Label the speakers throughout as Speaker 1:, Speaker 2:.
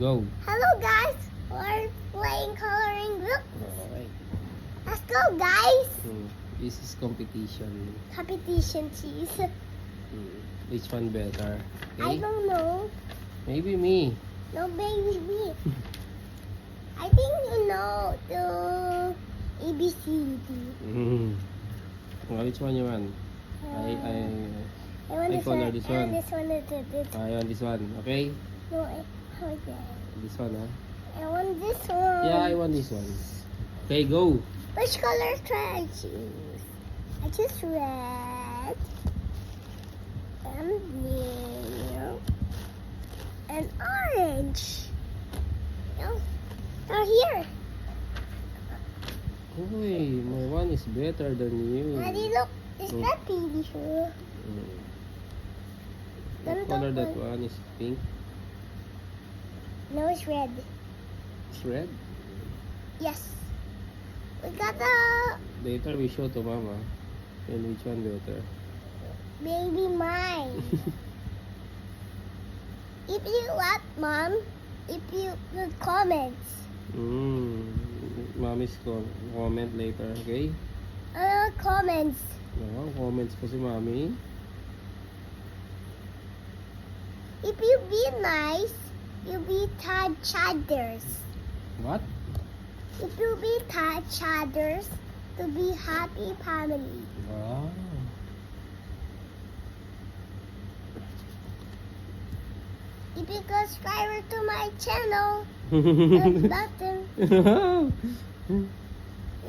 Speaker 1: Go.
Speaker 2: Hello guys, we're playing coloring book.
Speaker 1: Alright.
Speaker 2: Let's go guys.
Speaker 1: This is competition.
Speaker 2: Competition cheese.
Speaker 1: Which one better?
Speaker 2: I
Speaker 1: Okay?
Speaker 2: don't know.
Speaker 1: Maybe me.
Speaker 2: No baby me. I think you know the ABCD.
Speaker 1: Well, which one you want?
Speaker 2: I want
Speaker 1: I
Speaker 2: this
Speaker 1: color
Speaker 2: one.
Speaker 1: this
Speaker 2: I want
Speaker 1: one.
Speaker 2: this one. This.
Speaker 1: I want this one. Okay?
Speaker 2: No, I want that.
Speaker 1: This one, huh?
Speaker 2: I want this one.
Speaker 1: Yeah, I want this one. Okay, go.
Speaker 2: Which color should I choose? I choose red and blue and orange. No, they're here.
Speaker 1: Uy, my one is better than you.
Speaker 2: Daddy, look, is that baby here?
Speaker 1: What color that one is pink?
Speaker 2: No, it's red.
Speaker 1: It's red.
Speaker 2: Yes. We got the
Speaker 1: Later we show to mama. And which one better?
Speaker 2: baby mine. If you want, Mom, if you put comments.
Speaker 1: Mommy's comment later, okay?
Speaker 2: Comments.
Speaker 1: No, comments po si mommy.
Speaker 2: If you be nice, you'll be touch others.
Speaker 1: What?
Speaker 2: If you be touch others, to be happy family.
Speaker 1: Wow.
Speaker 2: If you go subscribe to my channel, press button.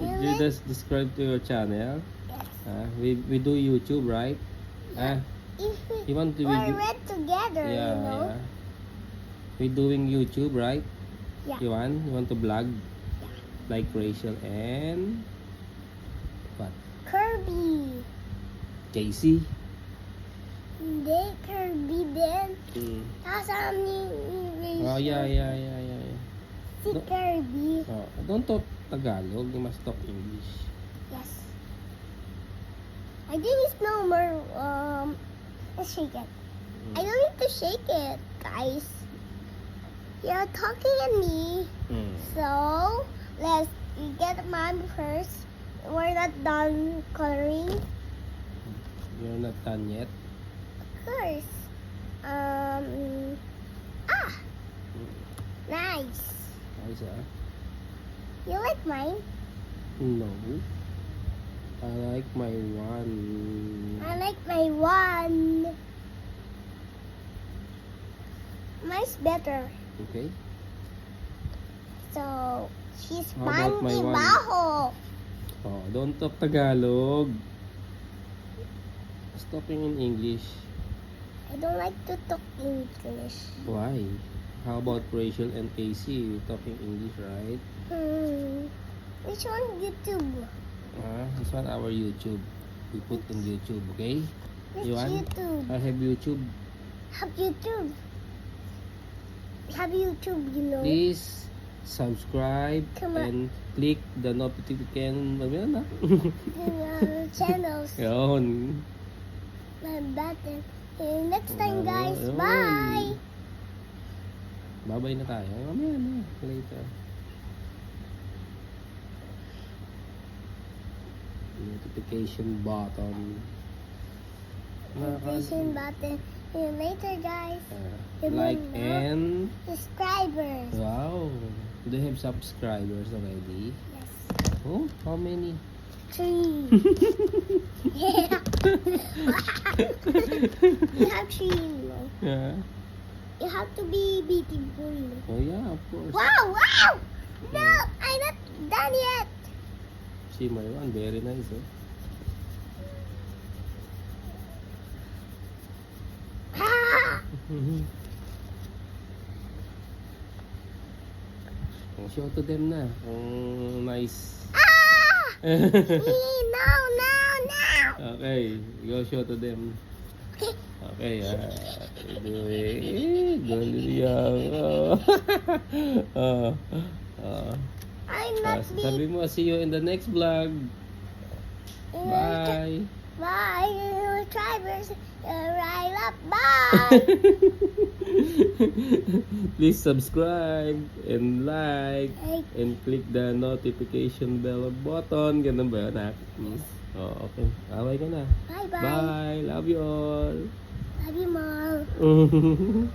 Speaker 1: Did you just describe to your channel?
Speaker 2: Yes.
Speaker 1: We do YouTube, right?
Speaker 2: If
Speaker 1: You want to be
Speaker 2: we're red together,
Speaker 1: yeah,
Speaker 2: you know.
Speaker 1: yeah. We doing YouTube, right?
Speaker 2: Yeah.
Speaker 1: You want to vlog? Like Rachel and what?
Speaker 2: Kirby.
Speaker 1: Casey.
Speaker 2: Hindi, Kirby din. Kasama ni
Speaker 1: Oh, yeah.
Speaker 2: Si
Speaker 1: No.
Speaker 2: Kirby.
Speaker 1: Oh, don't talk Tagalog, you must talk English.
Speaker 2: Yes. I think it's no more, let's shake it. I don't need to shake it, guys. You're talking at me, so let's get mine first. We're not done coloring.
Speaker 1: You're not done yet.
Speaker 2: Of course. Nice.
Speaker 1: Nice,
Speaker 2: You like mine?
Speaker 1: No. I like my one.
Speaker 2: I like my one. Mine's better.
Speaker 1: Okay.
Speaker 2: So, she's
Speaker 1: How about my
Speaker 2: Mandy
Speaker 1: one?
Speaker 2: Baho.
Speaker 1: Oh, don't talk Tagalog. Just talking in English.
Speaker 2: I don't like to talk English.
Speaker 1: Why? How about Rachel and Casey? You're talking English, right?
Speaker 2: Which one YouTube?
Speaker 1: This one our YouTube. We put in YouTube, okay?
Speaker 2: Which
Speaker 1: You want?
Speaker 2: YouTube?
Speaker 1: I have YouTube.
Speaker 2: Have YouTube. Have YouTube, you know.
Speaker 1: Please subscribe
Speaker 2: Come on.
Speaker 1: and click the notification.
Speaker 2: Channels.
Speaker 1: Yun.
Speaker 2: My button. Next time, guys.
Speaker 1: Ayun.
Speaker 2: Bye.
Speaker 1: Bye-bye na tayo. Mamaya na. Later. Notification button.
Speaker 2: Notification button. See you later, guys.
Speaker 1: Like and
Speaker 2: Subscribers.
Speaker 1: wow. Do they have subscribers already?
Speaker 2: Yes.
Speaker 1: Oh, how many?
Speaker 2: 3. Yeah. You have 3, you know.
Speaker 1: Yeah.
Speaker 2: You have to be beautiful, you know.
Speaker 1: Oh yeah, of course.
Speaker 2: Wow! No, I'm not done yet.
Speaker 1: See my one, very nice. Oh. Show to them na. Nice.
Speaker 2: No.
Speaker 1: Okay, go show to them. Okay,
Speaker 2: I'm not
Speaker 1: sabi mo, see you in the next vlog. Bye.
Speaker 2: Bye, subscribers. Right up. Bye.
Speaker 1: Please subscribe and like
Speaker 2: Like,
Speaker 1: and click the notification bell button. Ganun ba yun, anak? Oh, okay. Away ka na.
Speaker 2: bye bye.
Speaker 1: Bye. Love you all.
Speaker 2: Love you, Mom.